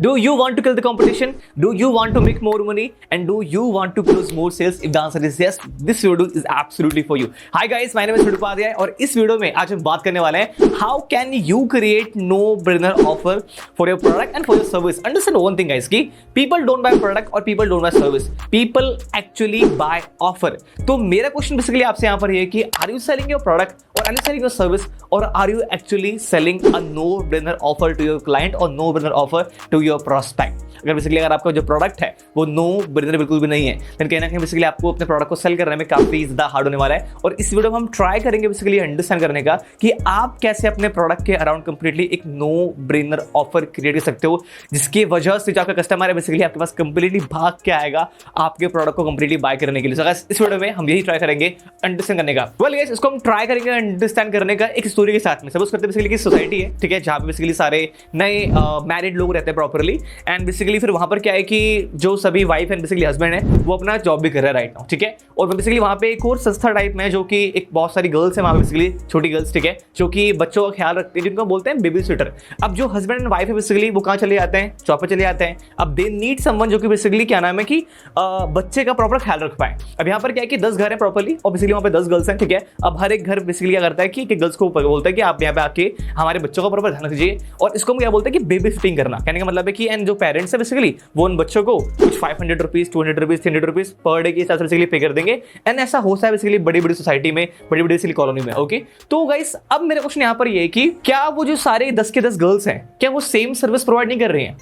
Do you want to kill the competition? Do you want to make more money? And do you want to close more sales? If the answer is yes, this video is absolutely for you. Hi guys, my name is Upadhyay और इस video में आज हम बात करने वाले हैं how can you create no-brainer offer for your product and for your service. Understand one thing guys कि people don't buy product और people don't buy service. People actually buy offer. तो मेरा क्वेश्चन बेसिकली आपसे यहाँ पर ये है कि are you selling your product or are you selling your service or are you actually selling a no-brainer offer to your client or no-brainer offer to your prospect. अगर आपका जो प्रोडक्ट है वो नो ब्रेनर बिल्कुल भी नहीं है, लेकिन कहीं ना कहीं बेसिकली आपको अपने प्रोडक्ट को सेल करने में काफी ज्यादा हार्ड होने वाला है। और इस वीडियो में हम ट्राई करेंगे बेसिकली अंडरस्टैंड करने का कि आप कैसे अपने प्रोडक्ट के अराउंड कंप्लीटली एक नो ब्रेनर ऑफर क्रिएट कर सकते हो, जिसकी वजह से जो आपका कस्टमर है बेसिकली आपके पास कंप्लीटली भाग के आएगा आपके प्रोडक्ट को कंप्लीटली बाय करने के लिए। So guys, इस वीडियो में हम यही ट्राई करेंगे अंडरस्टैंड करने का। वेल गाइस, इसको हम ट्राई करेंगे अंडरस्टैंड करने का एक स्टोरी के साथ में। सपोज करते हैं बेसिकली कि सोसाइटी है, ठीक है, जहां पे बेसिकली सारे नए मैरिड लोग रहते हैं प्रॉपर्ली, एंड बेसिकली फिर वहां पर क्या है कि जो सभी वाइफ एंड बेसिकली हस्बैंड है वो अपना जॉब भी कर रहा है राइट नाउ, ठीक है। और बेसिकली वहां पे एक और संस्था टाइप में जो कि एक बहुत सारी गर्ल्स है वहां पे बेसिकली छोटी गर्ल्स, ठीक है, जो कि बच्चों का ख्याल रखते हैं, जिनको बोलते हैं बेबी सिटर। अब जो हस्बैंड एंड वाइफ है बेसिकली वो कहां चले जाते हैं, जॉब पे चले जाते हैं। अब दे नीड समवन जो कि बेसिकली क्या नाम है कि बच्चे का प्रॉपर ख्याल रख पाए। अब यहाँ पर क्या है कि 10 घर है प्रॉपर्ली और बेसिकली वहां पे 10 गर्ल्स हैं, ठीक है। अब हर एक घर बेसिकली क्या करता है कि गर्ल्स को बोलता है कि आप यहाँ पे आके हमारे बच्चों का प्रॉपर ध्यान रखिए, और इसको हम क्या बोलते हैं कि बेबी सिटिंग करना। कहने का मतलब है कि एंड जो पेरेंट्स है बेसिकली वो उन बच्चों को कुछ 500 rupees, 200 rupees, 300 rupees per day के हिसाब से बेसिकली पे कर देंगे। एंड ऐसा होता है बेसिकली बड़ी बड़ी सोसाइटी में, बड़ी बड़ी बेसिकली कॉलोनी में। ओके, तो गाइस अब मेरा क्वेश्चन यहाँ पर ये है कि क्या वो जो सारे 10 के 10 गर्ल्स हैं, क्या वो सेम सर्विस प्रोवाइड नहीं कर रही हैं?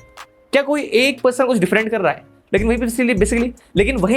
क्या कोई एक पर्सन कुछ डिफरेंट कर रहा है? लेकिन वही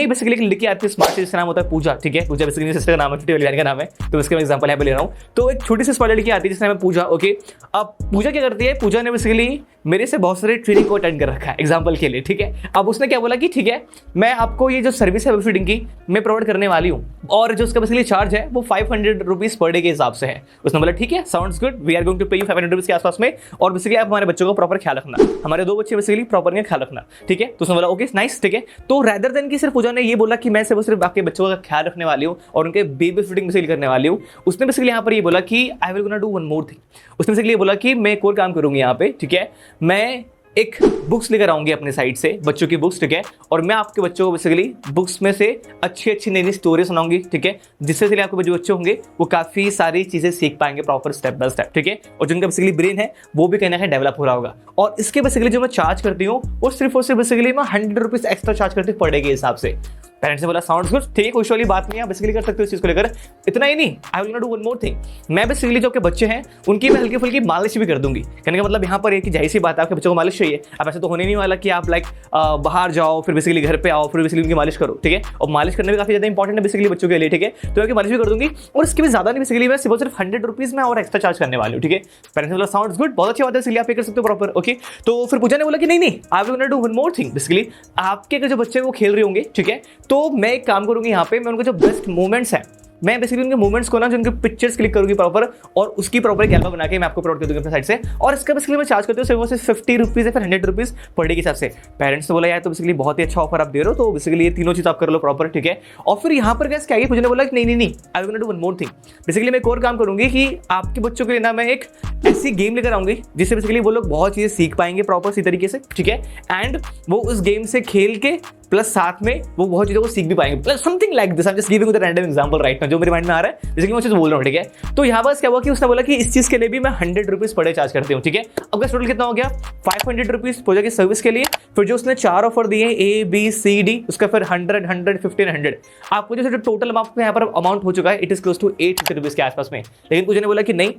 बेसिकली एक लड़की आती है स्मार्ट, जिसका नाम होता है पूजा, ठीक है। पूजा बेसिकली सिस्टर का नाम है, छोटी वाली का नाम है, तो इसका मैं एग्जांपल यहाँ पे ले रहा हूँ। तो एक छोटी सी स्मार्ट लड़की आती है जिसका नाम है पूजा, ओके। अब पूजा क्या करती है, पूजा ने बेसिकली मेरे से बहुत सारे ट्रेनिंग को अटेंड कर रखा है एग्जाम्पल के लिए, ठीक है। अब उसने क्या बोला कि ठीक है मैं आपको ये जो सर्विस है वेब फीडिंग की मैं प्रोवाइड करने वाली हूँ, और जो उसका बेसिकली चार्ज है वो 500 रुपीज पर डे के हिसाब से है। उसने बोला ठीक है, sounds good, we are going to pay you 500 rupees के आसपास में, और बेसिकली आप हमारे बच्चों का प्रॉपर ख्याल रखना, हमारे 2 बच्चे बेसिकली प्रॉपर ख्याल रखना, ठीक है। तो उसने बोला ओके नाइस, ठीक है। तो रेदर देन कि सिर्फ पूजा ने ये बोला कि मैं सिर्फ आपके बच्चों का ख्याल रखने वाली हूँ और उनके बेबी फीडिंग बेसिकली करने वाली हूँ, उसने बेसिकली यहाँ पर ये बोला कि I will gonna do one more thing. उसने बेसिकली ये बोला कि मैं एक और काम करूंगी यहाँ पे, ठीक है, मैं एक बुक्स लेकर आऊंगी अपने साइड से, बच्चों की बुक्स, ठीक है, और मैं आपके बच्चों को बेसिकली बुक्स में से अच्छी नई स्टोरी सुनाऊंगी, ठीक है, जिससे आपके जो बच्चे होंगे वो काफी सारी चीजें सीख पाएंगे प्रॉपर स्टेप बाय स्टेप, ठीक है, और जिनका बेसिकली ब्रेन है वो भी कहीं ना कहीं डेवलप हो रहा होगा। और इसके बेसिकली जो मैं चार्ज करती हूँ वो सिर्फ और सिर्फ बेसिकली मैं 100 रुपीज एक्स्ट्रा चार्ज करती हूँ पर डे के हिसाब से। पेरेंट्स ने बोला साउंड्स गुड, ठीक है, कोई वाली बात नहीं है, आप बेसिकली कर सकते हो इस चीज को लेकर। इतना ही नहीं, I will not do one more thing, मैं बेसिकली जो आपके बच्चे हैं उनकी मैं हल्की फुल्की मालिश भी कर दूंगी। कहने का मतलब यहाँ पर एक जाहिर सी बात है, आपके बच्चों को मालिश चाहिए। अब ऐसे तो होने नहीं वाला कि आप लाइक बाहर जाओ फिर बेसिकली घर पे आओ फिर बेसिकली उनकी मालिश करो, ठीक है। और मालिश करना भी काफी ज्यादा इंपॉर्टेंट है बेसिकली बच्चों के लिए, ठीक है। तो मैं मालिश भी कर दूंगी, और इसके भी ज्यादा नहीं, बेसिकली मैं सिर्फ 100 रुपीज में और एक्स्ट्रा चार्ज करने वाली हूँ, ठीक है। पेरेंट्स ने बोला साउंड्स गुड, बहुत अच्छी बात है, इसलिए आप पे कर सकते हो प्रॉपर, ओके। तो फिर पूजा ने बोला कि नहीं I will gonna do one more thing. Basically आपके जो बच्चे वो खेल रहे होंगे, ठीक है, तो मैं एक काम करूंगी यहाँ पे, मैं उनको जो बेस्ट मोमेंट्स हैं, मैं बेसिकली उनके मूवमेंट्स को ना जो उनके पिक्चर्स क्लिक करूंगी प्रॉपर, और उसकी प्रॉपर एक एल्बम बना के मैं आपको प्रोवाइड कर दूंगी अपने साइड से, और इसका बेसिकली मैं चार्ज करती हूँ सिर्फ 50 रुपीज या फिर 100 रुपीज पर डे के हिसाब से। पेरेंट्स ने बोला यार तो बेसिकली बहुत ही अच्छा ऑफर आप दे रहे हो, तो बेसिकली ये तीनों चीज आप कर लो प्रॉपर, ठीक है। और फिर यहाँ पर क्या है, मुझे बोला कि नहीं I will do one more thing. Basically मैं एक और काम करूंगी कि आपके बच्चों के लिए ना मैं एक ऐसी गेम लेकर आऊंगी जिससे बेसिकली वो लोग बहुत चीजें सीख पाएंगे प्रॉपर सी तरीके से, ठीक है, एंड वो उस गेम से खेल के प्लस साथ में वो बहुत चीजों को सीख भी पाएंगे, plus something like this. I am just giving the random example right now, जो मेरे माइंड में आ रहा है बेसिकली मैं चीज बोल रहा हूँ, ठीक है। तो यहाँ बस क्या हुआ कि उसने बोला कि इस चीज के लिए भी मैं 100 रुपीज पर डे चार्ज करती हूँ, ठीक है। अब का टोटल कितना हो गया, 500 रुपीज पूजा की सर्विस के लिए। फिर जो उसने 4 ऑफर दिए ABCD, उसका फिर 100 100 15 100, आपको जो टोटल आपको यहाँ पर अमाउंट हो चुका है it is close to 850 rupees के आसपास में। लेकिन पूजा ने बोला कि नहीं,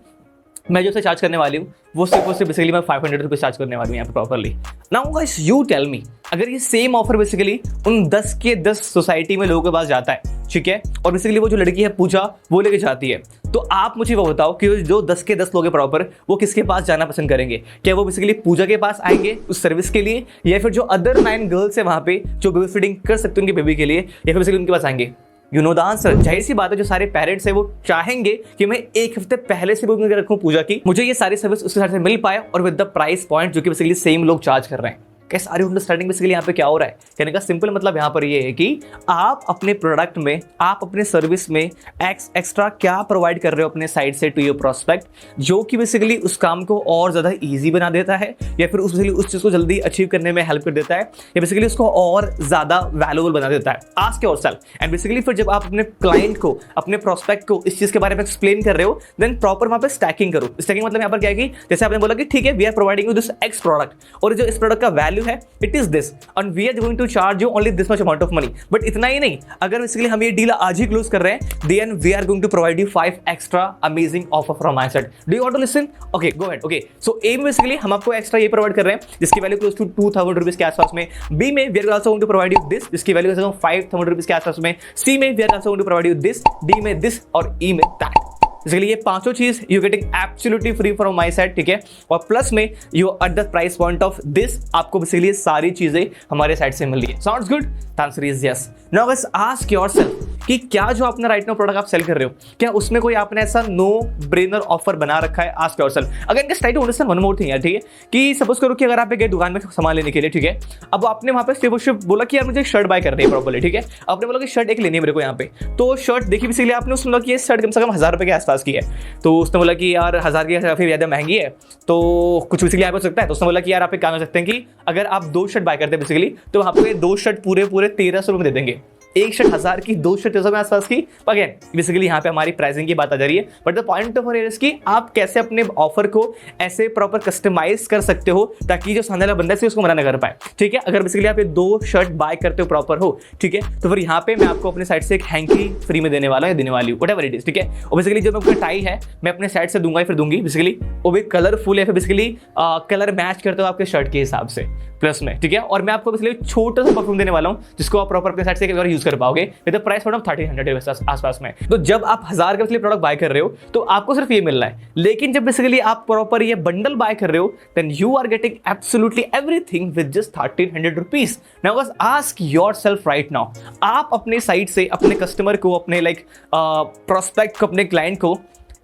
मैं जो से चार्ज करने वाली हूँ वो सिर्फ बेसिकली मैं 500 रुपीज चार्ज करने वाली हूँ यहाँ पे properly. Now guys you tell me, अगर ये सेम ऑफर बेसिकली उन 10 के 10 सोसाइटी में लोगों के पास जाता है, ठीक है, और बेसिकली वो जो लड़की है पूजा वो लेके जाती है, तो आप मुझे वो बताओ कि जो 10 के 10 लोग हैं प्रॉपर वो किसके पास जाना पसंद करेंगे? क्या वो बेसिकली पूजा के पास आएंगे उस सर्विस के लिए, या फिर जो अदर 9 गर्ल्स है वहां पे जो बेबी फीडिंग कर सकते हैं उनके बेबी के लिए, या फिर बेसिकली उनके पास आएंगे? You know the answer. जाहिर सी बात है जो सारे पेरेंट्स हैं वो चाहेंगे कि मैं एक हफ्ते पहले से बुकिंग रखूं पूजा की, मुझे ये सारी सर्विस उसके साथ से मिल पाए और विद द प्राइस पॉइंट जो कि बेसिकली सेम लोग चार्ज कर रहे हैं। कैसे आर यू अंडरस्टैंडिंग बेसिकली यहाँ पे क्या हो रहा है? कहने का सिंपल मतलब यहाँ पर ये है कि आप अपने प्रोडक्ट में, आप अपने सर्विस में एक्स्ट्रा क्या प्रोवाइड कर रहे हो अपने साइड से टू योर प्रोस्पेक्ट, जो कि बेसिकली उस काम को और ज्यादा ईजी बना देता है, या फिर उस चीज को जल्दी अचीव करने में हेल्प कर देता है, या बेसिकली उसको और ज्यादा वैल्यूएबल बना देता है। Ask yourself. एंड बेसिकली फिर जब आप अपने क्लाइंट को, अपने प्रोस्पेक्ट को इस चीज के बारे में एक्सप्लेन कर रहे हो, देन प्रॉपर वहां पे स्टैकिंग करो। स्टैकिंग मतलब यहाँ पर क्या है कि जैसे आपने बोला कि ठीक है, we are providing you this X product, और जो इस प्रोडक्ट का वैल्यू है it is this, and we are going to charge you only this much amount of money. But इतना ही नहीं, अगर बेसिकली हम ये डील आज ही क्लोज कर रहे हैं, then we are going to provide you 5 extra amazing offer from my side. Do you want to listen? Okay, go ahead. Okay, so ए में बेसिकली हम आपको एक्स्ट्रा ये प्रोवाइड कर रहे हैं जिसकी वैल्यू क्लोज टू 2000 रुपीज के आसपास में। बी में we are also going to provide you this जिसकी वैल्यू 5000 रुपीज के आसपास में। सी में we are also going to provide you this, D में दिस और ई में दैट। इसलिए ये पांचों चीज you getting absolutely free from my side, ठीक है। और प्लस में you at the price point of this, आपको बेसिकली सारी चीजें हमारे साइड से मिल रही है। Sounds good? The answer is yes. Now guys, ask yourself कि क्या जो आपने राइट नाउ प्रोडक्ट आप सेल कर रहे हो, क्या उसमें कोई आपने ऐसा नो ब्रेनर ऑफर बना रखा है? Ask yourself. अगर try to understand one more thing यार, ठीक है, कि सपोज करो कि अगर आप गए दुकान में सामान लेने के लिए, ठीक है, अब आपने वहां पे सिर्फ बोला कि यार मुझे शर्ट बाय करनी है प्रॉपर्ली, ठीक है, आपने बोला कि शर्ट एक लेनी है मेरे को यहाँ पे, तो शर्ट देखी बेसिकली आपने उसमें बोला कि ये शर्ट कम से कम 1000 रुपए के आसपास की है, तो उसने बोला कि यार 1000 की फिर ज़्यादा महंगी है, तो कुछ बेसिकली आप हो सकता है, तो उसने बोला कि यार आप एक काम कर सकते हैं कि अगर आप 2 शर्ट बाय करते हैं बेसिकली, तो आपको ये 2 शर्ट पूरे 1300 रुपए दे देंगे। एक शर्ट 1000 की, 2 शर्ट 1300 में आसपास की। अगेन बेसिकली यहाँ पे हमारी प्राइसिंग की बात आ जा रही है, but the point of is कि आप कैसे अपने ऑफर को ऐसे प्रॉपर कस्टमाइज कर सकते हो ताकि जो सामने वाला बंदा है उसको मना ना कर पाए, ठीक है। अगर बेसिकली आप ये 2 शर्ट बाय करते हो प्रॉपर हो, ठीक है, तो फिर यहाँ पे मैं आपको अपने साइड से एक हैंकी फ्री में देने वाला है, देने वाली हूँ, व्हाटएवर इट इज, ठीक है। और बेसिकली जो मैं टाई है मैं अपने साइड से दूंगा, फिर दूंगी बेसिकली वो भी कलरफुल है, फिर बेसिकली कलर मैच करते हो आपके शर्ट के हिसाब से प्लस में, ठीक है। और मैं आपको बेसिकली छोटा सा परफ्यूम देने वाला हूँ जिसको आप प्रॉपर अपने साइड से यूज कर पाओगे विद प्राइस पॉइंट ऑफ 1300 आसपास में। तो जब आप 1000 का प्रोडक्ट बाय कर रहे हो तो आपको सिर्फ ये मिल रहा है, लेकिन जब बेसिकली आप प्रॉपर ये बंडल बाय कर रहे हो then you are getting absolutely everything with just 1300 rupees. Now बस आस्क योरसेल्फ राइट नाउ, आप अपने साइड से अपने कस्टमर को, अपने प्रोस्पेक्ट को, अपने क्लाइंट को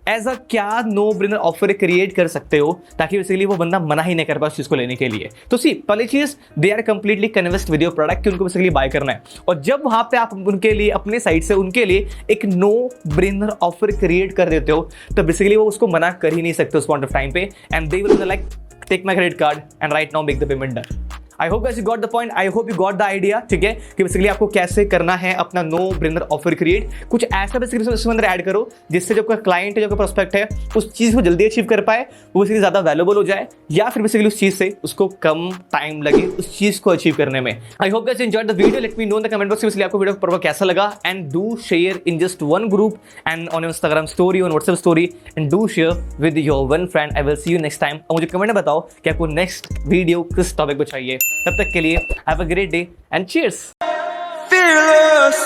एज अ क्या नो ब्रेनर ऑफर क्रिएट कर सकते हो ताकि बेसिकली वो बंदा मना ही नहीं कर पाए उस चीज को लेने के लिए। तो सी पहली चीज, they are completely convinced with your product कि उनको बेसिकली बाय करना है, और जब वहां पे आप उनके लिए अपने साइड से उनके लिए एक नो ब्रेनर ऑफर क्रिएट कर देते हो तो बेसिकली वो उसको मना कर ही नहीं सकते उस पॉइंट ऑफ टाइम पे, and they will like take my credit card and right now make the payment done. I hope guys you got the point, I hope you got the idea, ठीक है, कि basically आपको कैसे करना है अपना no brainer offer create. कुछ ऐसा बेसिकली उसके अंदर ऐड करो जिससे जो क्लाइंट है, जो प्रोस्पेक्ट है, उस चीज को जल्दी अचीव कर पाए, वो बेसिकली ज्यादा वैल्यूएबल हो जाए, या फिर बेसिकली उस चीज से उसको कम टाइम लगे उस चीज को अचीव करने में। आई hope guys you enjoyed the video, let me know in the comment box basically आपको वीडियो पर कैसा लगा, and do share in just one group and on Instagram story, on WhatsApp story, and do share with your one friend. I will see you next time. और मुझे comment में बताओ कि आपको नेक्स्ट वीडियो किस टॉपिक पर चाहिए। तब तक के लिए have a great day and cheers. Fearless.